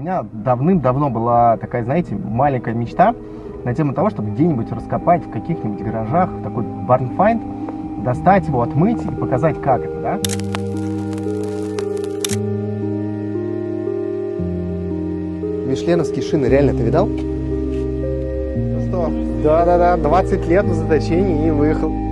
меня давным-давно была такая, знаете, маленькая мечта на тему того, чтобы где-нибудь раскопать в каких-нибудь гаражах такой barn find, достать его, отмыть и показать, как это, да? Мишленовские шины, реально, ты видал? Ну что? Да-да-да, 20 лет в заточении и выехал.